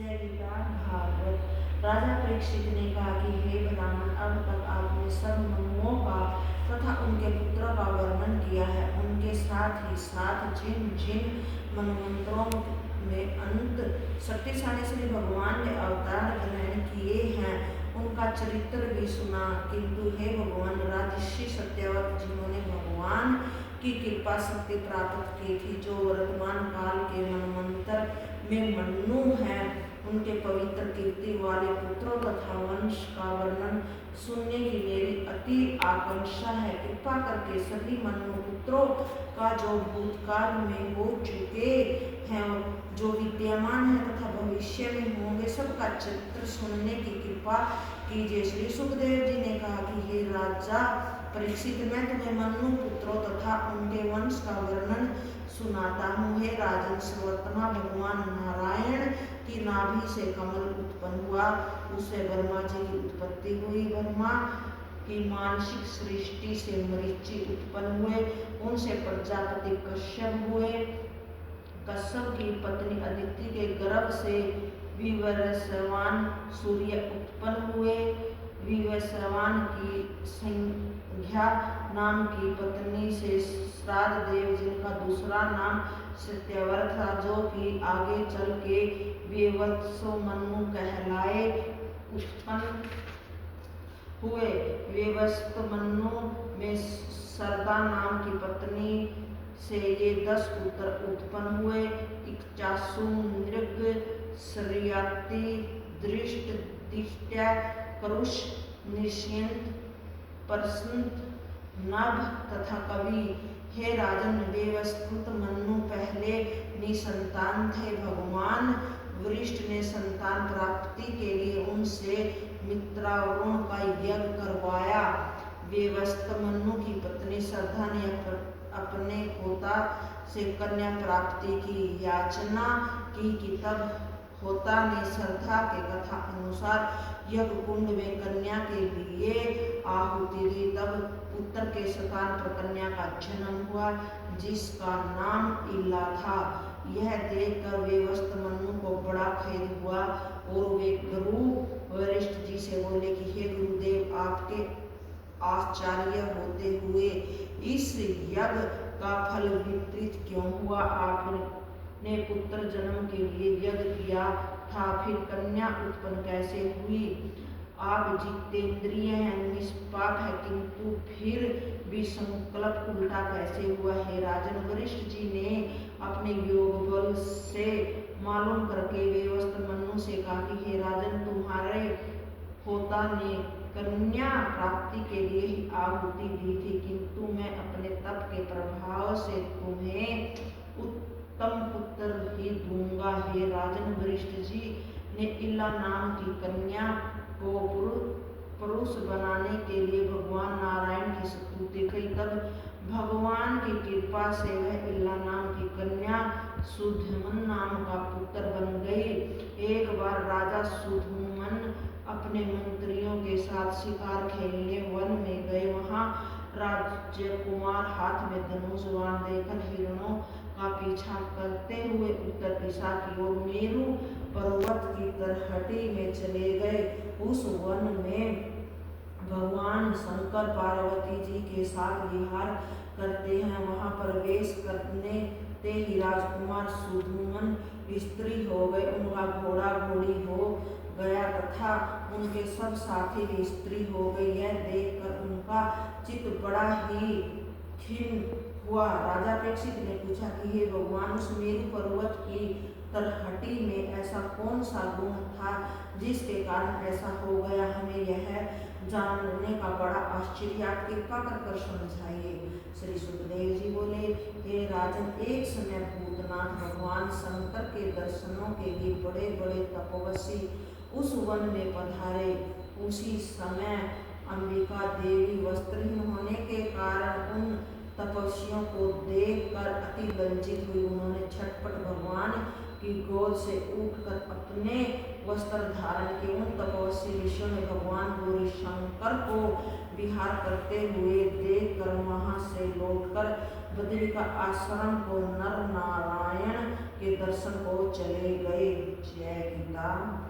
जय गीता भागवत। राजा परीक्षित ने कहा कि हे ब्राह्मण, अब तक आपने सब मनुओं का तथा उनके पुत्रों का वर्णन किया है। उनके साथ ही साथ जिन जिन मनवंतरों में अनंत शक्तिशाली श्री भगवान ने अवतार ग्रहण किए हैं उनका चरित्र भी सुना। किंतु हे भगवान, राजर्षि सत्यवत जिन्होंने भगवान की कृपा शक्ति प्राप्त की थी, जो वर्तमान काल के मनवंतर में मनु हैं, उनके पवित्र कीर्ति वाले पुत्रों तथा वंश का वर्णन सुनने की मेरी अति आकांक्षा है। कृपा करके सभी मनु पुत्रों का जो भूतकाल में हो चुके हैं, जो विद्यमान है तथा भविष्य में होंगे, सबका चरित्र सुनने की कृपा कीजिए। श्री सुखदेव जी ने कहा कि हे राजा परीक्षित, मैं तुम्हें मनु पुत्रों तथा उनके वंश का वर्णन सुनाता हूँ। हे राजन, सर्वोत्तम भगवान नारायण की नाभि से कमल उत्पन्न हुआ, उससे ब्रह्मा जी की उत्पत्ति हुई। ब्रह्मा की मानसिक सृष्टि से मरीचि उत्पन्न हुए, उनसे प्रजापति कश्यप हुए। कश्यप की पत्नी अदिति के गर्भ से विवस्वान सूर्य उत्पन्न हुए। विवस्वान की संज्ञा नाम की पत्नी से श्राद्ध देव, जिनका दूसरा नाम सत्यव्रत था, जो कि आगे चल के विवत्सो मनु कहलाए, उत्पन्न हुए। विवस्त मनु में सरदा नाम की पत्नी से ये 10 पुत्र उत्पन्न हुए। इक्ष्वाकु, नृग, शर्याति, दृष्ट, दिष्ट्या, करुष, निषयंत, प्रसन्त, नभ तथा कवि। हे राजन, विवस्वत मनु पहले निसंतान थे। भगवान वशिष्ठ ने संतान प्राप्ति के लिए उनसे मित्रावरुण का यज्ञ करवाया। विवस्वत मनु की पत्नी श्रद्धा ने अपने होता से कन्या प्राप्ति की याचना की कि तब होता ने श्रद्धा के कथा अनुसार यज्ञ कुंड में कन्या के लिए आहुति दी। तब पुत्र के संतान पर कन्या का जन्म हुआ, जिसका नाम इला था। यह देखकर विवस्वत मनु को बड़ा खेद हुआ और वे गुरु वशिष्ठ जी से बोले कि हे गुरुदेव, आपके आचार्य होते हुए इस यज्ञ का फल विपरीत क्यों हुआ? आपने पुत्र जन्म के लिए यज्ञ किया था, फिर कन्या उत्पन्न कैसे हुई? आप जितेंद्रिय हैं, निष्पाप है, किंतु फिर भी संकल्प उल्टा कैसे हुआ? हे राजन, वशिष्ठ जी ने अपने योग बल से मालूम करके विवस्वत मनु से कहा कि हे राजन, तुम्हारे होता ने कन्या प्राप्ति के लिए ही आहुति दी थी, किंतु मैं अपने तप के प्रभाव से तुम्हें उत्तम पुत्र ही दूंगा। हे राजन, वशिष्ठ जी ने इला नाम की कन्या को पुरुष बनाने के लिए भगवान नारायण की स्तुति की। तब भगवान की कृपा से वह इला नाम की कन्या सुधुमन नाम का पुत्र बन गई। एक बार राजा सुधुमन अपने मंत्रियों के साथ शिकार खेलने वन में गए। वहां राजकुमार हाथ में धनुष बाण लेकर हिरणों का पीछा करते हुए उत्तर दिशा की ओर मेरु पर्वत की तलहटी में चले गए। उस वन में भगवान शंकर पार्वती जी के साथ विहार करते हैं। वहां प्रवेश करने ते ही राजकुमार सुधुमन स्त्री हो गए। उनका घोड़ा घोड़ी हो गया तथा उनके सब साथी भी स्त्री हो गई। यह देखकर उनका चित्त बड़ा ही खिन्न हुआ। राजा परीक्षित ने पूछा कि हे भगवान, उस मेरु पर्वत की तलहटी में ऐसा कौन सा गुण था जिसके कारण ऐसा हो गया? हमें यह जानने का बड़ा आश्चर्य, आप कृपा कर समझाइए। श्री सुखदेव जी बोले, हे राजन, एक समय भूतनाथ भगवान शंकर के दर्शनों के लिए बड़े बड़े तपस्वी उस वन में पधारे। उसी समय अंबिका देवी वस्त्रहीन होने के कारण उन तपस्वियों को देखकर अति लज्जित हुई। उन्होंने झटपट भगवान की गोद से उठकर अपने वस्त्र धारण किए। उन तपस्वी ऋषियों ने भगवान गौरी शंकर को विहार करते हुए देखकर वहां से लौटकर बद्री का आश्रम को नर नारायण के दर्शन को चले गए। जय गीता। करेगा।